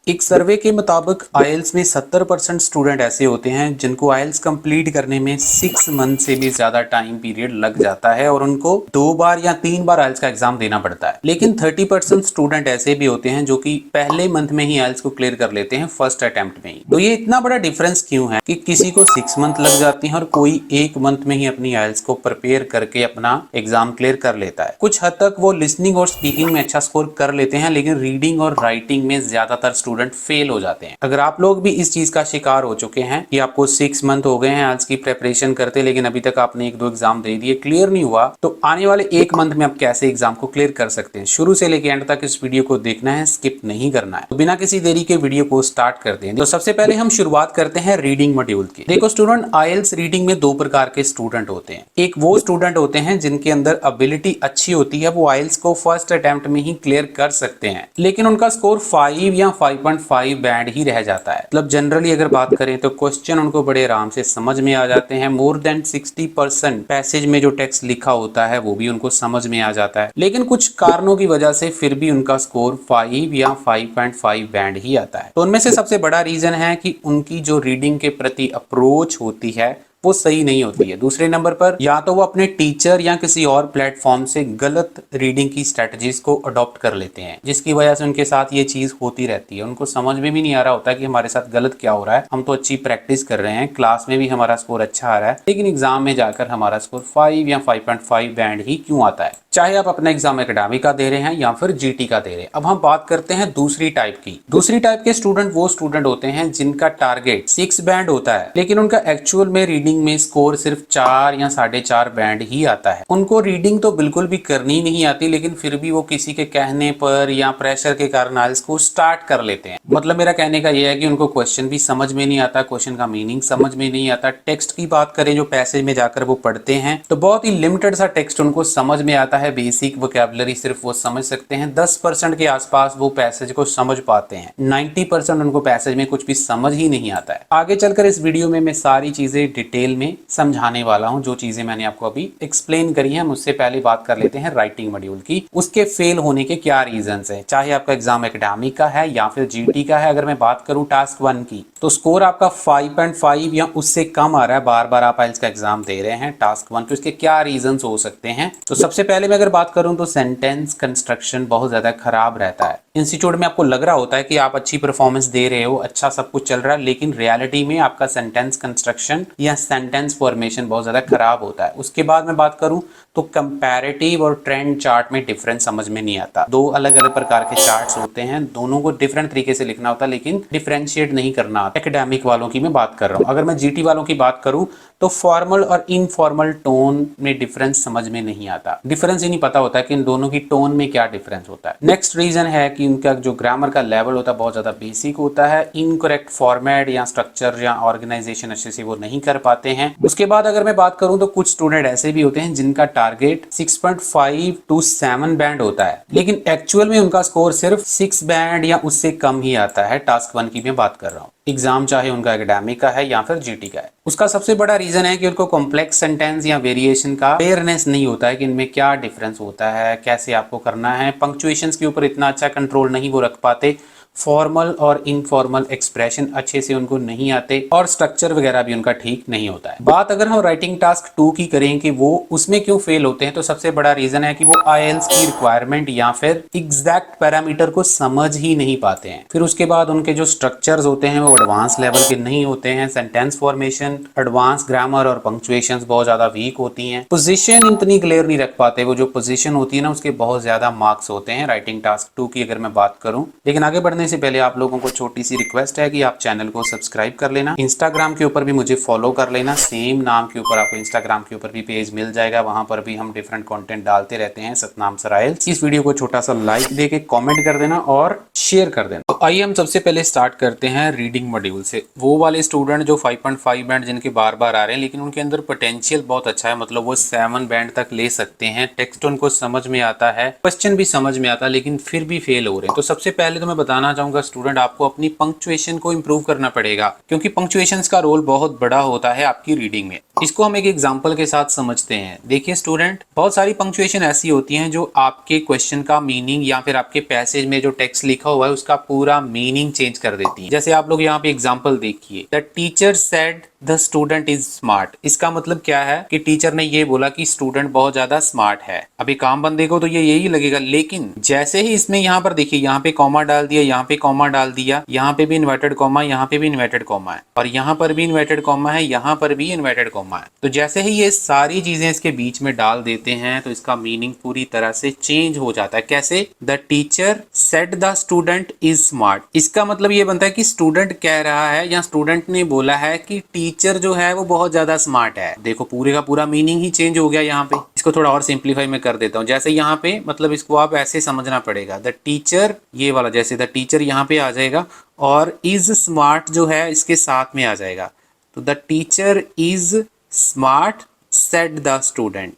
एक सर्वे के मुताबिक आईएलटीएस में 70% स्टूडेंट ऐसे होते हैं जिनको आईएलटीएस कंप्लीट करने में 6 मंथ से भी ज्यादा टाइम पीरियड लग जाता है और उनको 2 बार या 3 बार आईएलटीएस का एग्जाम देना पड़ता है। लेकिन 30% स्टूडेंट ऐसे भी होते हैं जो कि पहले मंथ में ही आईएलटीएस को क्लियर कर लेते हैं फर्स्ट अटेम्प्ट में ही। तो ये इतना बड़ा डिफरेंस क्यों है कि किसी को 6 मंथ लग जाती है और कोई 1 मंथ में ही अपनी आईएलटीएस को प्रिपेयर करके अपना एग्जाम क्लियर कर लेता है। कुछ हद तक वो लिसनिंग और स्पीकिंग में अच्छा स्कोर कर लेते हैं, लेकिन रीडिंग और राइटिंग में ज्यादातर स्टूडेंट फेल हो जाते हैं। अगर आप लोग भी इस चीज का शिकार हो चुके हैं कि आपको 6 मंथ हो गए हैं आईएलटीएस की प्रिपरेशन करते, लेकिन अभी तक आपने 1-2 एग्जाम दे दिए, क्लियर नहीं हुआ, तो आने वाले 1 मंथ में आप कैसे एग्जाम को क्लियर कर सकते हैं, शुरू से लेकर एंड तक इस वीडियो को देखना है, स्किप नहीं करना है। तो बिना किसी देरी के वीडियो को स्टार्ट करते हैं। तो सबसे पहले हम शुरुआत करते हैं रीडिंग मॉड्यूल की। देखो स्टूडेंट, आईएलटीएस रीडिंग में 2 प्रकार के स्टूडेंट होते हैं। एक वो स्टूडेंट होते हैं जिनके अंदर एबिलिटी अच्छी होती है, वो आईएलटीएस को फर्स्ट अटेम्प्ट में ही क्लियर कर सकते हैं, लेकिन उनका स्कोर 5 या 5.5 बैंड ही रह जाता है। मतलब जनरली अगर बात करें तो क्वेश्चन उनको बड़े आराम से समझ में आ जाते हैं। मोर देन 60% पैसेज में जो टेक्स्ट लिखा होता है वो भी उनको समझ में आ जाता है, लेकिन कुछ कारणों की वजह से फिर भी उनका स्कोर 5 या 5.5 बैंड ही आता है। तो उनमें से सबसे बड़ा रीजन है कि उनकी जो रीडिंग के प्रति अप्रोच होती है वो सही नहीं होती है। दूसरे नंबर पर या तो वो अपने टीचर या किसी और प्लेटफॉर्म से गलत रीडिंग की स्ट्रेटजीज को अडॉप्ट कर लेते हैं, जिसकी वजह से उनके साथ ये चीज होती रहती है। उनको समझ में भी नहीं आ रहा होता कि हमारे साथ गलत क्या हो रहा है। हम तो अच्छी प्रैक्टिस कर रहे हैं, क्लास में भी हमारा स्कोर अच्छा आ रहा है, लेकिन एग्जाम में जाकर हमारा स्कोर 5 या 5.5 बैंड ही क्यों आता है, चाहे आप अपना एग्जाम एकेडमिक का दे रहे हैं या फिर जीटी का दे रहे हैं। अब हम बात करते हैं दूसरी टाइप की। दूसरी टाइप के स्टूडेंट वो स्टूडेंट होते हैं जिनका टारगेट 6 बैंड होता है, लेकिन उनका एक्चुअल में रीडिंग में स्कोर सिर्फ 4 या 4.5 बैंड ही आता है। उनको रीडिंग तो बिल्कुल भी करनी नहीं आती, लेकिन फिर भी वो किसी के कहने पर या प्रेशर के कारण आईएलटीएस को स्टार्ट कर लेते हैं। मतलब मेरा कहने का यह है कि उनको क्वेश्चन भी समझ में नहीं आता, क्वेश्चन का मीनिंग समझ में नहीं आता। टेक्स्ट की बात करें जो पैसेज में जाकर वो पढ़ते हैं तो बहुत ही लिमिटेड सा टेक्स्ट उनको समझ में आता है। बेसिक वोकैबुलरी सिर्फ वो समझ सकते हैं। 10% के आसपास वो पैसेज को समझ पाते हैं, 90% उनको पैसेज में कुछ भी समझ ही नहीं आता है। आगे चलकर इस वीडियो में मैं सारी चीजें डिटेल में समझाने वाला हूं, जो चीजें मैंने आपको अभी एक्सप्लेन करी हैं। मुझसे पहले बात कर लेते हैं राइटिंग मॉड्यूल की, उसके फेल होने के क्या रीजंस हैं, चाहे आपका एग्जाम एकेडमिक का है या फिर जीटी का है। अगर मैं बात करूं टास्क 1 की, तो स्कोर आपका 5.5 या उससे कम आ रहा है, बार बार आप आईएलटीएस का एग्जाम दे रहे हैं टास्क 1, तो इसके क्या रीजंस हो सकते हैं। तो सबसे पहले मैं अगर बात करूं तो सेंटेंस कंस्ट्रक्शन बहुत ज्यादा खराब रहता है। इंस्टीट्यूट में आपको लग रहा होता है कि आप अच्छी परफॉर्मेंस दे रहे हो, अच्छा सब कुछ चल रहा है, लेकिन रियलिटी में आपका सेंटेंस कंस्ट्रक्शन या सेंटेंस फॉर्मेशन बहुत ज्यादा खराब होता है। उसके बाद मैं बात करूं तो कंपैरेटिव और ट्रेंड चार्ट में डिफरेंस समझ में नहीं आता। 2 अलग अलग प्रकार के चार्ट्स होते हैं, दोनों को डिफरेंट तरीके से लिखना होता है, लेकिन डिफरेंशिएट नहीं करना आता। एकेडमिक वालों की मैं बात कर रहा हूं। अगर मैं जीटी वालों की बात करूं तो फॉर्मल और इनफॉर्मल टोन में डिफरेंस समझ में नहीं आता। डिफरेंस ही नहीं पता होता कि इन दोनों की टोन में क्या डिफरेंस होता है। नेक्स्ट रीजन है कि उनका जो ग्रामर का लेवल होता है बहुत ज्यादा बेसिक होता है। इनकरेक्ट फॉर्मेट या स्ट्रक्चर या ऑर्गेनाइजेशन अच्छे से वो नहीं कर पाते हैं। उसके बाद अगर मैं बात करूं तो कुछ स्टूडेंट ऐसे भी होते हैं जिनका टारगेट 6.5 to 7 बैंड होता है, लेकिन एक्चुअल में उनका स्कोर सिर्फ 6 बैंड या उससे कम ही आता है। टास्क 1 की मैं बात कर रहा हूँ। एग्जाम चाहे उनका एकेडमिक का है या फिर जीटी का है। उसका सबसे बड़ा रीजन है कि उनको कॉम्प्लेक्स सेंटेंस या वेरिएशन का अवेयरनेस नहीं होता है कि इनमें क्या डिफरेंस होता है, कैसे आपको करना है। पंक्चुएशंस के ऊपर इतना अच्छा कंट्रोल नहीं वो रख पाते। फॉर्मल और इनफॉर्मल एक्सप्रेशन अच्छे से उनको नहीं आते और स्ट्रक्चर वगैरह भी उनका ठीक नहीं होता है। बात अगर हम राइटिंग टास्क 2 की करें कि वो उसमें क्यों फेल होते हैं, तो सबसे बड़ा रीजन है कि वो आईएलटीएस की रिक्वायरमेंट या फिर एग्जैक्ट पैरामीटर को समझ ही नहीं पाते हैं। फिर उसके बाद उनके जो स्ट्रक्चर्स होते हैं वो एडवांस लेवल के नहीं होते हैं। सेंटेंस फॉर्मेशन, एडवांस ग्रामर और पंक्चुएशंस बहुत ज्यादा वीक होती हैं। पोजीशन इतनी क्लियर नहीं रख पाते। वो जो पोजीशन होती है ना, उसके बहुत ज्यादा मार्क्स होते हैं राइटिंग टास्क 2 की अगर मैं बात करूं। लेकिन आगे बढ़ने से पहले आप लोगों को छोटी सी रिक्वेस्ट है कि आप चैनल को सब्सक्राइब कर लेना। इंस्टाग्राम के ऊपर भी मुझे फॉलो कर लेना। सेम नाम के ऊपर आपको इंस्टाग्राम के ऊपर भी पेज मिल जाएगा, वहां पर भी हम डिफरेंट कंटेंट डालते रहते हैं। Satnam sir IELTS. इस वीडियो को छोटा सा लाइक देके कमेंट कर देना और शेयर कर देना। तो आइए हम सबसे पहले स्टार्ट करते हैं रीडिंग मॉड्यूल से। वो वाले स्टूडेंट जो 5.5 बैंड जिनके बार बार आ रहे हैं, लेकिन उनके अंदर पोटेंशियल बहुत अच्छा है, मतलब वो 7 बैंड तक ले सकते हैं। टेक्स्ट उनको समझ में आता है, क्वेश्चन भी समझ में आता है, लेकिन फिर भी फेल हो रहे हैं। तो सबसे पहले तो मैं बताना बताना चाहूंगा स्टूडेंट, आपको अपनी पंक्चुएशन को इम्प्रूव करना पड़ेगा, क्योंकि पंक्चुएशंस का रोल बहुत बड़ा होता है आपकी रीडिंग में। इसको हम एक एग्जांपल के साथ समझते हैं। देखिए स्टूडेंट, बहुत सारी पंक्चुएशन ऐसी होती हैं जो आपके क्वेश्चन का मीनिंग या फिर आपके पैसेज में जो टेक्स्ट लिखा हुआ है उसका पूरा मीनिंग चेंज कर देती है। जैसे आप लोग यहाँ पे एग्जांपल देखिए, the teacher said the student is smart. इसका मतलब क्या है कि टीचर ने ये बोला कि स्टूडेंट बहुत ज्यादा स्मार्ट है। अभी काम बंदे को तो ये यही लगेगा, लेकिन जैसे ही इसमें यहाँ पर देखिए, यहाँ पे कॉमा डाल दिया, यहाँ पे कॉमा डाल दिया, यहाँ पे भी इन्वर्टेड कॉमा, यहाँ पे भी इन्वर्टेड कॉमा है, और यहाँ पर भी इन्वर्टेड कॉमा है, यहाँ पर भी इन्वर्टेड कॉमा है। तो जैसे ही ये सारी चीजें इसके बीच में डाल देते हैं तो इसका मीनिंग पूरी तरह से चेंज हो जाता है। कैसे? The teacher said the student is smart. इसका मतलब ये बनता है कि स्टूडेंट कह रहा है या स्टूडेंट ने बोला है कि टीचर जो है वो बहुत ज्यादा स्मार्ट है। देखो पूरे का पूरा मीनिंग ही चेंज हो गया यहाँ पे। इसको थोड़ा और सिंप्लीफाई मैं कर देता हूँ। जैसे यहाँ पे मतलब इसको आप ऐसे समझना पड़ेगा, द टीचर, ये वाला जैसे द टीचर यहाँ पे आ जाएगा और इज स्मार्ट जो है इसके साथ में आ जाएगा। तो the teacher is smart said the student,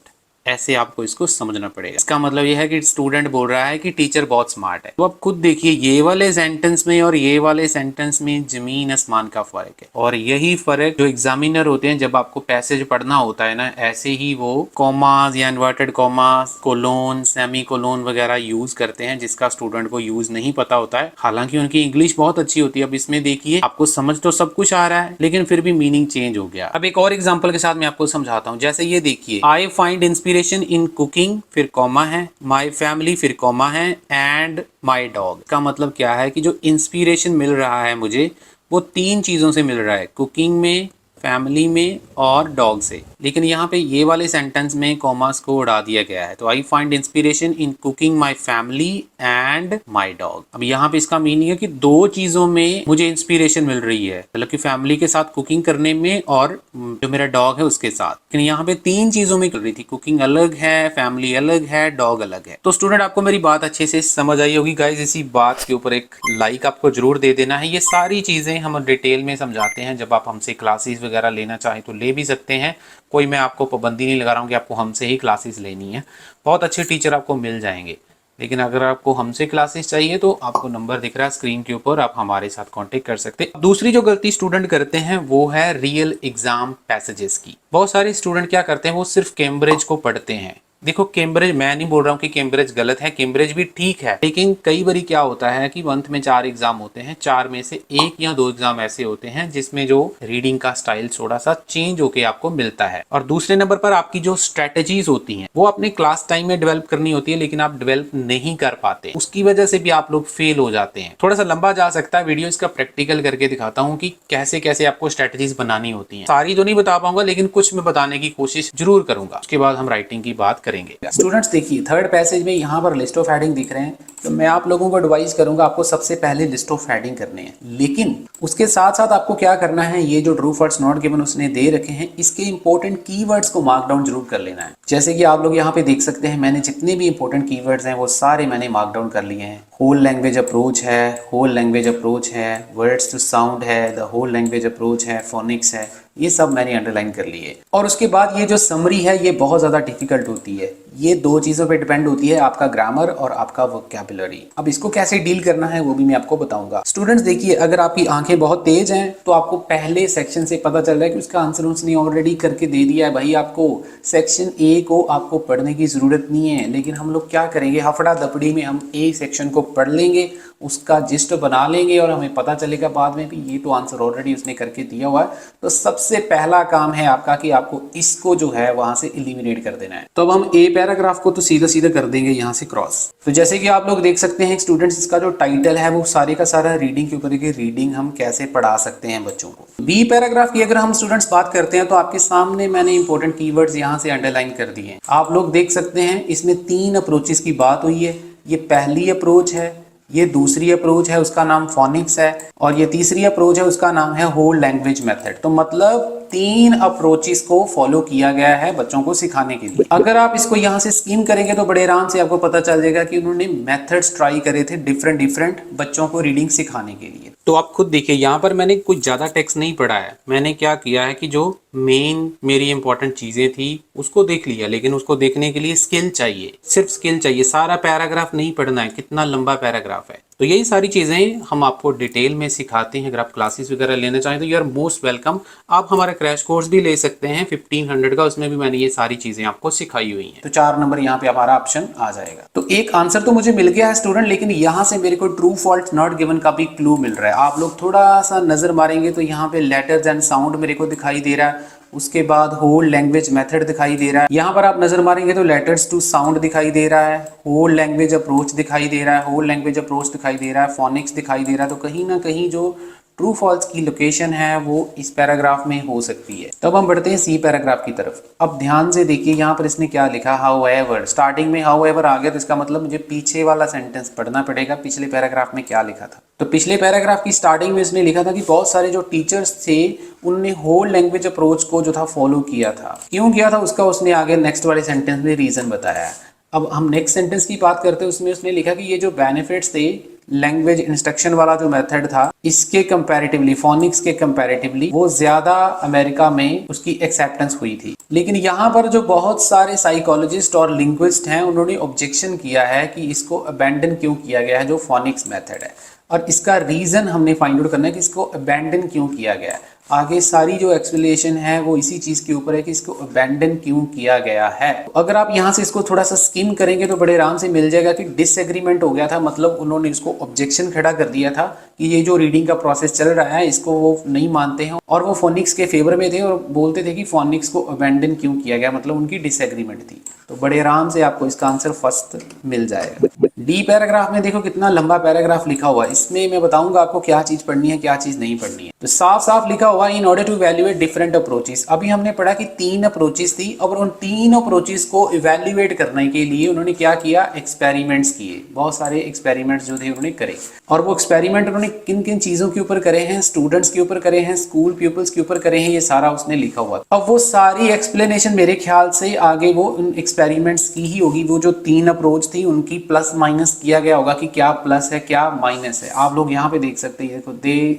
ऐसे आपको इसको समझना पड़ेगा। इसका मतलब यह है कि स्टूडेंट बोल रहा है कि टीचर बहुत स्मार्ट है। तो आप खुद देखिए, ये वाले सेंटेंस में और ये वाले सेंटेंस में जमीन आसमान का फर्क है। और यही फर्क जो एग्जामिनर होते हैं जब आपको पैसेज पढ़ना होता है ना, ऐसे ही वो कॉमास या inverted commas, colon, semicolon वगैरह यूज करते हैं, जिसका स्टूडेंट को यूज नहीं पता होता है। हालांकि उनकी इंग्लिश बहुत अच्छी होती है। अब इसमें देखिए, आपको समझ तो सब कुछ आ रहा है लेकिन फिर भी मीनिंग चेंज हो गया। अब एक और एग्जाम्पल के साथ मैं आपको समझाता हूँ। जैसे ये देखिए, I find inspiration in cooking, फिर कॉमा है, माई फैमिली, फिर कॉमा है, एंड माई डॉग। का मतलब क्या है कि जो इंस्पिरेशन मिल रहा है मुझे वो 3 चीजों से मिल रहा है, कुकिंग में, फैमिली में और डॉग से। लेकिन यहाँ पे ये वाले सेंटेंस में कॉमास को उड़ा दिया गया है। तो I find inspiration in cooking my family and my dog. अब यहाँ पे इसका मीनिंग है कि 2 चीजों में मुझे इंस्पिरेशन मिल रही है, मतलब कि फैमिली के साथ कुकिंग करने में और जो मेरा डॉग है उसके साथ। लेकिन यहाँ पे 3 चीजों में कर रही थी, कुकिंग अलग है, फैमिली अलग है, डॉग अलग है। तो स्टूडेंट, आपको मेरी बात अच्छे से समझ आई होगी। गाइज, इसी बात के ऊपर एक लाइक आपको जरूर दे देना है। ये सारी चीजें हम डिटेल में समझाते हैं। जब आप हमसे क्लासेस वगैरह लेना चाहे तो ले भी सकते हैं। कोई मैं आपको पाबंदी नहीं लगा रहा हूँ कि आपको हमसे ही क्लासेस लेनी है। बहुत अच्छे टीचर आपको मिल जाएंगे। लेकिन अगर आपको हमसे क्लासेस चाहिए तो आपको नंबर दिख रहा है स्क्रीन के ऊपर, आप हमारे साथ कांटेक्ट कर सकते हैं। दूसरी जो गलती स्टूडेंट करते हैं वो है रियल एग्जाम पैसेजेस की। बहुत सारे स्टूडेंट क्या करते हैं, वो सिर्फ कैम्ब्रिज को पढ़ते हैं। देखो, कैम्ब्रिज, मैं नहीं बोल रहा हूँ कि कैम्ब्रिज गलत है, कैम्ब्रिज भी ठीक है। लेकिन कई बारी क्या होता है कि मंथ में 4 एग्जाम होते हैं, 4 में से 1 या 2 एग्जाम ऐसे होते हैं जिसमें जो रीडिंग का स्टाइल थोड़ा सा चेंज होके आपको मिलता है। और दूसरे नंबर पर आपकी जो स्ट्रेटेजीज होती हैं वो अपने क्लास टाइम में डेवलप करनी होती है, लेकिन आप डेवलप नहीं कर पाते। उसकी वजह से भी आप लोग फेल हो जाते हैं। थोड़ा सा लंबा जा सकता है वीडियो, इसका प्रैक्टिकल करके दिखाता हूँ कि कैसे कैसे आपको स्ट्रेटेजीज बनानी होती है। सारी तो नहीं बता पाऊंगा, लेकिन कुछ मैं बताने की कोशिश जरूर करूंगा। उसके बाद हम राइटिंग की बात करेंगे। स्टूडेंट्स देखिए, थर्ड पैसेज में यहाँ पर लिस्ट ऑफ हेडिंग दिख रहे हैं। तो मैं आप लोगों को एडवाइस करूंगा, आपको सबसे पहले लिस्ट ऑफ हेडिंग करने हैं। लेकिन उसके साथ साथ आपको क्या करना है, ये जो ट्रू फॉल्स नॉट गिवन उसने दे रखे हैं, इसके इंपॉर्टेंट कीवर्ड्स को मार्क डाउन जरूर कर लेना है। जैसे कि आप लोग यहाँ पे देख सकते हैं, मैंने जितने भी इंपॉर्टेंट कीवर्ड्स हैं वो सारे मैंने मार्क डाउन कर लिए हैं। होल लैंग्वेज अप्रोच है, होल लैंग्वेज अप्रोच है, वर्ड्स टू साउंड है, द होल लैंग्वेज अप्रोच है, फोनिक्स है, ये सब मैंने अंडरलाइन कर लिए। और उसके बाद ये जो समरी है ये बहुत ज़्यादा डिफिकल्ट होती है। ये 2 चीज़ों पे डिपेंड होती है, आपका ग्रामर और आपका वोकैबुलरी। अब इसको कैसे डील करना है वो भी मैं आपको बताऊंगा। स्टूडेंट्स देखिए, अगर आपकी आंखें बहुत तेज हैं तो आपको पहले सेक्शन से पता चल रहा है कि उसका आंसर उसने ऑलरेडी करके दे दिया है। भाई, आपको सेक्शन ए को आपको पढ़ने की ज़रूरत नहीं है। लेकिन हम लोग क्या करेंगे, हफड़ा दपड़ी में हम ए सेक्शन को पढ़ लेंगे, उसका जिस्ट बना लेंगे और हमें पता चलेगा बाद में भी ये तो आंसर ऑलरेडी उसने करके दिया हुआ है। तो सबसे पहला काम है आपका कि आपको इसको जो है वहां से एलिमिनेट कर देना है। तो अब हम ए पैराग्राफ को तो सीधा सीधा कर देंगे यहाँ से क्रॉस। तो जैसे कि आप लोग देख सकते हैं स्टूडेंट्स, इसका जो टाइटल है वो सारे का सारा रीडिंग के ऊपर है कि रीडिंग हम कैसे पढ़ा सकते हैं बच्चों को। बी पैराग्राफ की अगर हम स्टूडेंट्स बात करते हैं तो आपके सामने मैंने इंपॉर्टेंट कीवर्ड्स यहाँ से अंडरलाइन कर दिए हैं। आप लोग देख सकते हैं इसमें 3 अप्रोचेस की बात हुई है। ये पहली अप्रोच है, ये दूसरी अप्रोच है, उसका नाम फोनिक्स है, और ये तीसरी अप्रोच है, उसका नाम है होल लैंग्वेज मेथड। तो मतलब 3 अप्रोचेस को फॉलो किया गया है बच्चों को सिखाने के लिए। अगर आप इसको यहाँ से स्कीम करेंगे तो बड़े आराम से आपको पता चल जाएगा कि उन्होंने मेथड्स ट्राई करे थे डिफरेंट बच्चों को रीडिंग सिखाने के लिए। तो आप खुद देखिए, यहाँ पर मैंने कुछ ज्यादा टेक्स्ट नहीं पढ़ा है। मैंने क्या किया है कि जो मेन मेरी इंपॉर्टेंट चीजें थी उसको देख लिया, लेकिन उसको देखने के लिए स्किल चाहिए, सिर्फ स्किल चाहिए। सारा पैराग्राफ नहीं पढ़ना है, कितना लंबा पैराग्राफ है। तो यही सारी चीज़ें हम आपको डिटेल में सिखाते हैं। अगर आप क्लासेस वगैरह लेना चाहें तो यू आर मोस्ट वेलकम। आप हमारा क्रैश कोर्स भी ले सकते हैं 1500 का, उसमें भी मैंने ये सारी चीज़ें आपको सिखाई हुई हैं। तो 4 नंबर यहाँ पे हमारा ऑप्शन आ जाएगा। तो एक आंसर तो मुझे मिल गया है स्टूडेंट, लेकिन यहाँ से मेरे को ट्रू फॉल्ट नॉट गिवन का भी क्लू मिल रहा है। आप लोग थोड़ा सा नजर मारेंगे तो यहाँ पे लेटर्स एंड साउंड मेरे को दिखाई दे रहा है, उसके बाद होल लैंग्वेज मेथड दिखाई दे रहा है। यहाँ पर आप नजर मारेंगे तो लेटर्स टू साउंड दिखाई दे रहा है, होल लैंग्वेज अप्रोच दिखाई दे रहा है, होल लैंग्वेज अप्रोच दिखाई दे रहा है, फोनिक्स दिखाई दे रहा है। तो कहीं ना कहीं जो ट्रू फॉल्स की लोकेशन है वो इस पैराग्राफ में हो सकती है। तो अब हम बढ़ते हैं सी पैराग्राफ की तरफ। अब ध्यान से देखिए यहाँ पर इसने क्या लिखा, हाउएवर। स्टार्टिंग में हाउएवर आ गया तो इसका मतलब मुझे पीछे वाला सेंटेंस पढ़ना पड़ेगा, पिछले पैराग्राफ में क्या लिखा था। तो पिछले पैराग्राफ की स्टार्टिंग में इसने लिखा था कि बहुत सारे जो टीचर्स थे उनने होल लैंग्वेज अप्रोच को जो था फॉलो किया था। क्यों किया था उसका उसने आगे नेक्स्ट वाले सेंटेंस में रीजन बताया है। अब हम नेक्स्ट सेंटेंस की बात करते हैं, उसमें उसने लिखा कि ये जो बेनिफिट्स थे लैंग्वेज इंस्ट्रक्शन वाला जो मेथड था इसके कंपैरेटिवली, फोनिक्स के कंपैरेटिवली वो ज्यादा अमेरिका में उसकी एक्सेप्टेंस हुई थी। लेकिन यहाँ पर जो बहुत सारे साइकोलॉजिस्ट और लिंग्विस्ट हैं उन्होंने ऑब्जेक्शन किया है कि इसको अबैंडन क्यों किया गया है जो फोनिक्स मेथड है, और इसका रीजन हमने फाइंड आउट करना है कि इसको अबैंडन क्यों किया गया है। आगे सारी जो एक्सप्लेनेशन है वो इसी चीज के ऊपर है कि इसको अबैंडन क्यों किया गया है। तो अगर आप यहाँ से इसको थोड़ा सा स्किम करेंगे तो बड़े आराम से मिल जाएगा कि डिसएग्रीमेंट हो गया था, मतलब उन्होंने इसको ऑब्जेक्शन खड़ा कर दिया था कि ये जो रीडिंग का प्रोसेस चल रहा है इसको वो नहीं मानते हैं, और वो फोनिक्स के फेवर में थे और बोलते थे कि फोनिक्स को अबैंडन क्यों किया गया, मतलब उनकी डिसएग्रीमेंट थी। तो बड़े आराम से आपको इसका आंसर फर्स्ट मिल जाएगा। डी पैराग्राफ में देखो कितना लंबा पैराग्राफ लिखा हुआ है, इसमें मैं बताऊंगा आपको क्या चीज पढ़नी है क्या चीज नहीं पढ़नी है। तो साफ साफ लिखा हुआ in order to evaluate different approaches. अभी हमने पढ़ा कि 3 अप्रोचेस थी और उन 3 अप्रोचेस को इवैल्यूएट करने के लिए उन्होंने क्या किया, एक्सपेरिमेंट्स किए। बहुत सारे एक्सपेरिमेंट्स जो थे उन्होंने करे, और वो एक्सपेरिमेंट उन्होंने किन किन चीजों के ऊपर करे हैं, स्टूडेंट्स के ऊपर करे हैं, स्कूल पीपल्स के ऊपर करे हैं, ये सारा उसने लिखा हुआ। अब वो सारी एक्सप्लेनेशन मेरे ख्याल से आगे वो उन एक्सपेरिमेंट्स की ही होगी। वो जो 3 अप्रोच थी उनकी प्लस माइनस किया गया होगा कि क्या प्लस है क्या माइनस है। आप लोग यहाँ पे देख सकते हैं, देखो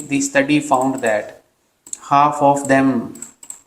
the study found that half of them,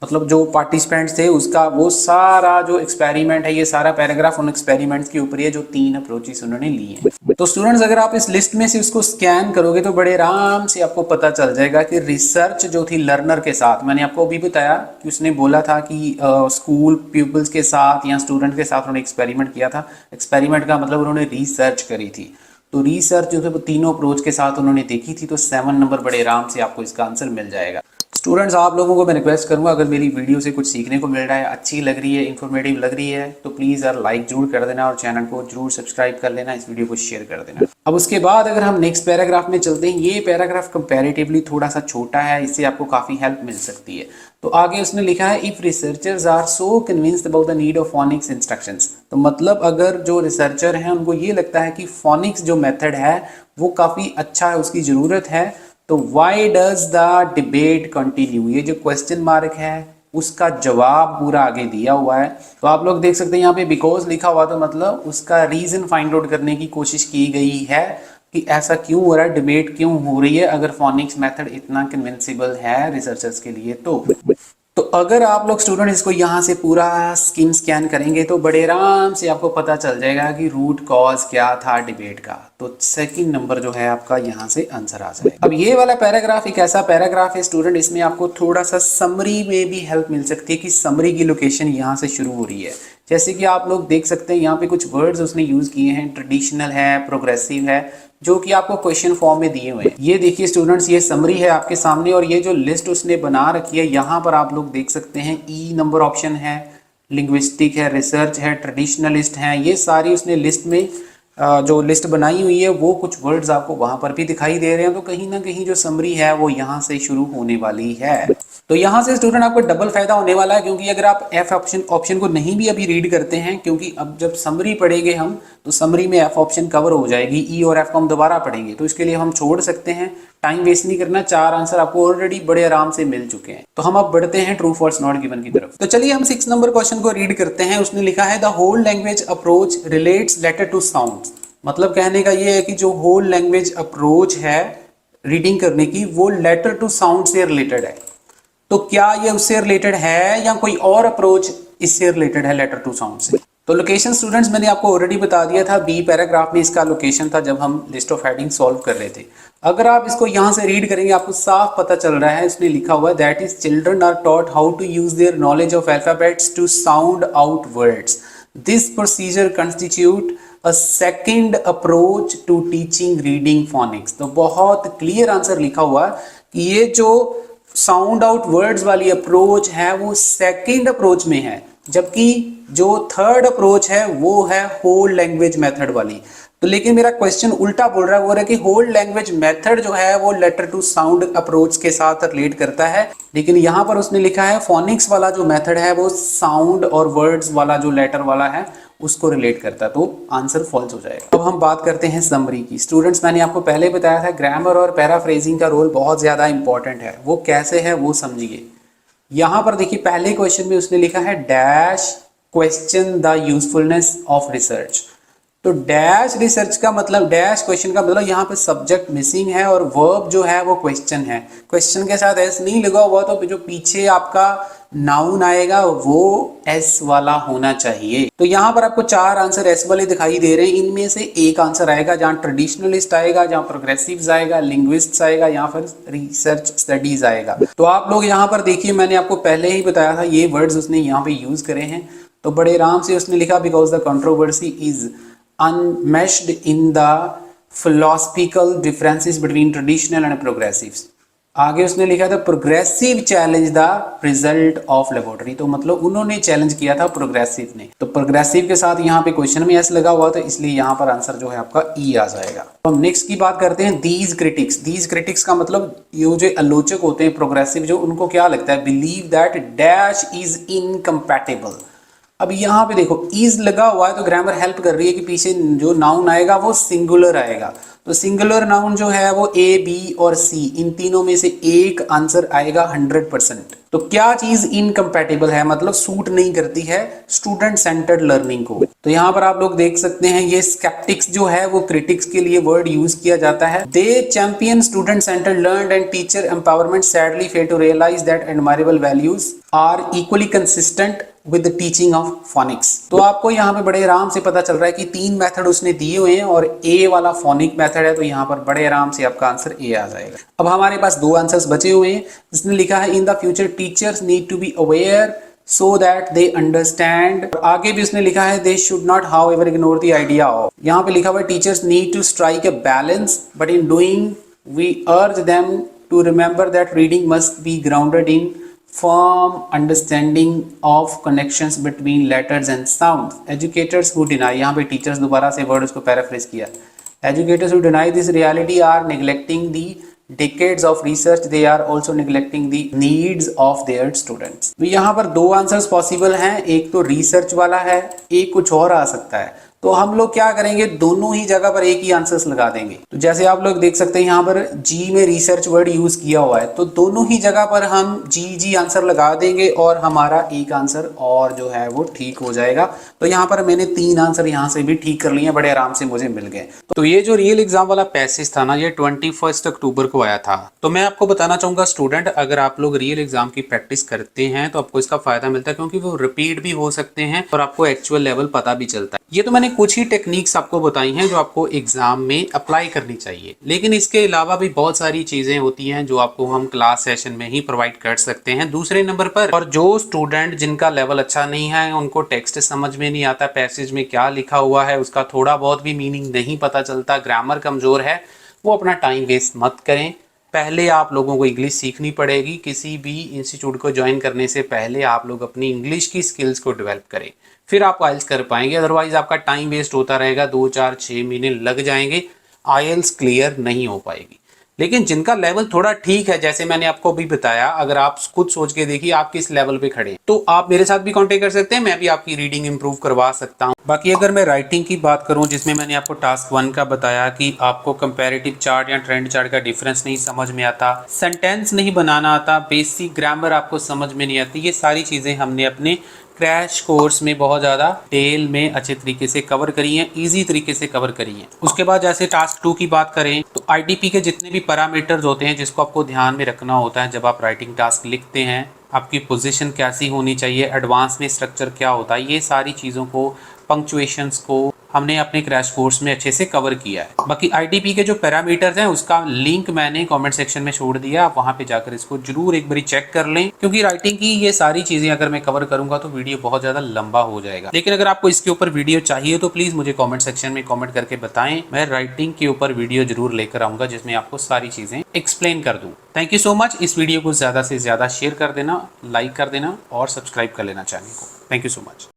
मतलब जो पार्टिसिपेंट्स थे उसका वो सारा जो एक्सपेरिमेंट है, ये सारा पैराग्राफ उन एक्सपेरिमेंट्स के ऊपर है जो 3 अप्रोचेस उन्होंने लिए हैं। तो स्टूडेंट्स अगर आप इस लिस्ट में से उसको स्कैन करोगे तो बड़े आराम से आपको पता चल जाएगा कि रिसर्च जो थी लर्नर के साथ, मैंने आपको अभी बताया कि उसने बोला था कि स्कूल पीपल्स के साथ या स्टूडेंट के साथ उन्होंने एक्सपेरिमेंट किया था। एक्सपेरिमेंट का मतलब उन्होंने रिसर्च करी थी। तो रिसर्च जो थे वो तीनों अप्रोच के साथ उन्होंने देखी थी। तो 7 नंबर बड़े आराम से आपको इसका आंसर मिल जाएगा। स्टूडेंट्स आप लोगों को मैं रिक्वेस्ट करूंगा, अगर मेरी वीडियो से कुछ सीखने को मिल रहा है, अच्छी लग रही है, इन्फॉर्मेटिव लग रही है, तो प्लीज़ यार लाइक जरूर कर देना और चैनल को जरूर सब्सक्राइब कर लेना, इस वीडियो को शेयर कर देना। अब उसके बाद अगर हम नेक्स्ट पैराग्राफ में चलते हैं, ये पैराग्राफ कंपैरेटिवली थोड़ा सा छोटा है, इससे आपको काफ़ी हेल्प मिल सकती है। तो आगे उसने लिखा है if researchers are so convinced about the need of phonics instructions. तो मतलब अगर जो रिसर्चर हैं उनको ये लगता है कि फोनिक्स जो मेथड है वो काफ़ी अच्छा है, उसकी ज़रूरत है, तो why does the debate continue, ये जो क्वेश्चन मार्क है उसका जवाब पूरा आगे दिया हुआ है। तो आप लोग देख सकते हैं यहाँ पे बिकॉज लिखा हुआ, तो मतलब उसका रीजन फाइंड आउट करने की कोशिश की गई है कि ऐसा क्यों हो रहा है, डिबेट क्यों हो रही है अगर फोनिक्स मेथड इतना कन्विंसिबल है रिसर्चर्स के लिए। तो अगर आप लोग स्टूडेंट इसको यहाँ से पूरा स्कीम स्कैन करेंगे तो बड़े आराम से आपको पता चल जाएगा कि रूट कॉज क्या था डिबेट का। तो सेकंड नंबर जो है आपका यहाँ से आंसर आ जाएगा। अब ये वाला पैराग्राफ एक ऐसा पैराग्राफ है स्टूडेंट, इसमें आपको थोड़ा सा समरी में भी हेल्प मिल सकती है कि समरी की लोकेशन यहाँ से शुरू हो रही है। जैसे कि आप लोग देख सकते हैं यहाँ पे कुछ वर्ड्स उसने यूज किए हैं, ट्रेडिशनल है, प्रोग्रेसिव है, जो कि आपको क्वेश्चन फॉर्म में दिए हुए हैं। ये देखिए स्टूडेंट्स, ये समरी है आपके सामने, और ये जो लिस्ट उसने बना रखी है यहाँ पर आप लोग देख सकते हैं ई नंबर ऑप्शन है, लिंग्विस्टिक है, रिसर्च है, ट्रेडिशनलिस्ट है, ये सारी उसने लिस्ट में जो लिस्ट बनाई हुई है वो कुछ वर्ड्स आपको वहां पर भी दिखाई दे रहे हैं। तो कहीं ना कहीं जो समरी है वो यहाँ से शुरू होने वाली है। तो यहाँ से स्टूडेंट आपको डबल फायदा होने वाला है, क्योंकि अगर आप एफ ऑप्शन को नहीं भी अभी रीड करते हैं, क्योंकि अब जब समरी पढ़ेंगे हम तो समरी में एफ ऑप्शन कवर हो जाएगी, ई और एफ को हम दोबारा पढ़ेंगे, तो इसके लिए हम छोड़ सकते हैं, टाइम वेस्ट नहीं करना। 4 आंसर आपको ऑलरेडी बड़े आराम से मिल चुके हैं। तो हम अब बढ़ते हैं ट्रू फॉल्स नॉट गिवन की तरफ। तो चलिए हम 6 नंबर क्वेश्चन को रीड करते हैं। उसने लिखा है the whole language approach relates letter to sound. मतलब कहने का ये है कि जो होल लैंग्वेज अप्रोच है रीडिंग करने की वो लेटर टू साउंड से रिलेटेड है। तो क्या ये उससे रिलेटेड है या कोई और अप्रोच इससे रिलेटेड है लेटर टू साउंड से? तो लोकेशन स्टूडेंट्स मैंने आपको ऑलरेडी बता दिया था, बी पैराग्राफ में इसका लोकेशन था जब हम लिस्ट ऑफ हेडिंग सॉल्व कर रहे थे। अगर आप इसको यहाँ से रीड करेंगे आपको साफ पता चल रहा है, इसमें लिखा हुआ है that is children are taught how to use their knowledge of alphabets to sound out words. This procedure constitute a second approach to teaching reading phonics. तो बहुत क्लियर आंसर लिखा हुआ कि ये जो साउंड आउट वर्ड्स वाली approach है वो सेकेंड अप्रोच में है, जबकि जो थर्ड अप्रोच है वो है होल लैंग्वेज मेथड वाली। तो लेकिन मेरा क्वेश्चन उल्टा बोल रहा है, वो रहा कि होल लैंग्वेज मेथड जो है वो लेटर टू साउंड अप्रोच के साथ रिलेट करता है, लेकिन यहाँ पर उसने लिखा है फोनिक्स वाला जो मेथड है वो साउंड और वर्ड्स वाला जो लेटर वाला है उसको रिलेट करता है, तो आंसर फॉल्स हो जाएगा। अब हम बात करते हैं समरी की। स्टूडेंट्स मैंने आपको पहले बताया था ग्रामर और पैराफ्रेजिंग का रोल बहुत ज्यादा इंपॉर्टेंट है, वो कैसे है वो समझिए। यहां पर देखिए पहले क्वेश्चन में उसने लिखा है dash question the usefulness of research. तो डैश रिसर्च का मतलब, डैश क्वेश्चन का मतलब यहाँ पे सब्जेक्ट मिसिंग है और वर्ब जो है वो क्वेश्चन है। क्वेश्चन के साथ एस नहीं लगा हुआ तो जो पीछे आपका नाउन आएगा वो एस वाला होना चाहिए। तो यहाँ पर आपको चार आंसर एस वाले दिखाई दे रहे हैं, इनमें से एक आंसर आएगा जहाँ ट्रेडिशनलिस्ट आएगा, जहाँ प्रोग्रेसिव्स आएगा, लिंग्विस्ट्स आएगा, या फिर रिसर्च स्टडीज आएगा। तो आप लोग यहाँ पर देखिए मैंने आपको पहले ही बताया था ये वर्ड्स उसने यहाँ पे यूज करे हैं, तो बड़े आराम से उसने लिखा because the controversy is unmeshed in the philosophical differences between traditional and progressives। आगे उसने लिखा था progressive challenge the result of laboratory, तो मतलब उन्होंने चैलेंज किया था प्रोग्रेसिव ने। तो प्रोग्रेसिव के साथ यहाँ पे क्वेश्चन में एस लगा हुआ, तो इसलिए यहाँ पर आंसर जो है आपका ई आ जाएगा। तो हम नेक्स्ट की बात करते हैं दीज क्रिटिक्स। दीज क्रिटिक्स का मतलब ये जो आलोचक होते हैं प्रोग्रेसिव जो, उनको क्या लगता है, believe that dash is incompatible. अब यहाँ पे देखो इज लगा हुआ है तो ग्रामर हेल्प कर रही है कि पीछे जो नाउन आएगा वो सिंगुलर आएगा, तो सिंगुलर नाउन जो है वो ए बी और सी इन तीनों में से एक आंसर आएगा 100%। तो क्या चीज इनकम्पैटिबल है, मतलब सूट नहीं करती है स्टूडेंट सेंटर्ड लर्निंग को। तो यहाँ पर आप लोग देख सकते हैं ये स्केप्टिक्स जो है वो क्रिटिक्स के लिए वर्ड यूज किया जाता है। They champion student centred learn and teacher empowerment sadly fail to realise that admirable values are equally consistent with the teaching of phonics. तो आपको यहाँ पे बड़े आराम से पता चल रहा है कि तीन मेथड उसने दिए हुए हैं और ए वाला फोनिक मेथड है, तो यहाँ पर बड़े आराम से आपका आंसर ए आ जाएगा। अब हमारे पास दो आंसर्स बचे हुए हैं। इसने लिखा है in the future teachers need to be aware so that they understand। आगे भी उसने लिखा है they should not however ignore the idea of। यहाँ पे लिखा हुआ है teachers need to strike a balance but in doing we urge them to remember that reading must be grounded in firm understanding of connections between letters and sounds। Educators who deny, यहाँ पे teachers दोबारा से word उसको paraphrase किया, educators who deny this reality are neglecting the decades of research, they are also neglecting the needs of their students। तो यहाँ पर दो आंसर्स पॉसिबल हैं, एक तो रिसर्च वाला है, एक कुछ और आ सकता है। तो हम लोग क्या करेंगे, दोनों ही जगह पर एक ही आंसर्स लगा देंगे। तो जैसे आप लोग देख सकते हैं यहाँ पर जी में रिसर्च वर्ड यूज किया हुआ है, तो दोनों ही जगह पर हम जी आंसर लगा देंगे और हमारा एक आंसर और जो है वो ठीक हो जाएगा। तो यहाँ पर मैंने तीन आंसर यहाँ से भी ठीक कर लिए, बड़े आराम से मुझे मिल गए। तो ये जो रियल एग्जाम वाला पैसेज था ना, ये 21 अक्टूबर को आया था। तो मैं आपको बताना चाहूंगा स्टूडेंट, अगर आप लोग रियल एग्जाम की प्रैक्टिस करते हैं तो आपको इसका फायदा मिलता है, क्योंकि वो रिपीट भी हो सकते हैं और आपको एक्चुअल लेवल पता भी चलता है। ये तो मैंने कुछ ही टेक्निक्स आपको बताई हैं जो आपको एग्जाम में अप्लाई करनी चाहिए, लेकिन इसके अलावा भी बहुत सारी चीजें होती हैं जो आपको हम क्लास सेशन में ही प्रोवाइड कर सकते हैं। दूसरे नंबर पर, और जो स्टूडेंट जिनका लेवल अच्छा नहीं है, उनको टेक्स्ट समझ में नहीं आता, पैसेज में क्या लिखा हुआ है उसका थोड़ा बहुत भी मीनिंग नहीं पता चलता, ग्रामर कमजोर है, वो अपना टाइम वेस्ट मत करें। पहले आप लोगों को इंग्लिश सीखनी पड़ेगी। किसी भी इंस्टीट्यूट को ज्वाइन करने से पहले आप लोग अपनी इंग्लिश की स्किल्स को डेवलप करें, फिर आप आइल्स कर पाएंगे। अदरवाइज आपका टाइम वेस्ट होता रहेगा, 2 4 6 महीने लग जाएंगे, आइल्स क्लियर नहीं हो पाएगी। लेकिन जिनका लेवल थोड़ा ठीक है, जैसे मैंने आपको अभी बताया, अगर आप खुद सोच के देखिए आप किस लेवल पे खड़े हैं, तो आप मेरे साथ भी कांटेक्ट कर सकते हैं, मैं भी आपकी रीडिंग इंप्रूव करवा सकता हूं। बाकी अगर मैं राइटिंग की बात करूं, जिसमें मैंने आपको टास्क 1 का बताया कि आपको कंपैरेटिव चार्ट या ट्रेंड चार्ट का डिफरेंस नहीं समझ में आता, सेंटेंस नहीं बनाना आता, बेसिक ग्रामर आपको समझ में नहीं आती, ये सारी चीजें हमने अपने क्रैश कोर्स में बहुत ज़्यादा डिटेल में अच्छे तरीके से कवर करी है, इजी तरीके से कवर करी है। उसके बाद जैसे टास्क 2 की बात करें तो आईटीपी के जितने भी पैरामीटर्स होते हैं जिसको आपको ध्यान में रखना होता है जब आप राइटिंग टास्क लिखते हैं, आपकी पोजीशन कैसी होनी चाहिए, एडवांस में स्ट्रक्चर क्या होता है, ये सारी चीज़ों को पंक्चुएशंस को हमने अपने क्रैश कोर्स में अच्छे से कवर किया है। बाकी आईटीपी के जो पैरामीटर्स हैं उसका लिंक मैंने कमेंट सेक्शन में छोड़ दिया, आप वहां पे जाकर इसको जरूर एक बारी चेक कर लें, क्योंकि राइटिंग की ये सारी चीजें अगर मैं कवर करूंगा तो वीडियो बहुत ज्यादा लंबा हो जाएगा। लेकिन अगर आपको इसके ऊपर वीडियो चाहिए तो प्लीज मुझे कॉमेंट सेक्शन में कॉमेंट करके बताएं, मैं राइटिंग के ऊपर वीडियो जरूर लेकर आऊंगा जिसमें आपको सारी चीजें एक्सप्लेन कर दूं। Thank you so much. इस वीडियो को ज्यादा से ज्यादा शेयर कर देना, लाइक कर देना और सब्सक्राइब कर लेना चैनल को। Thank you so much.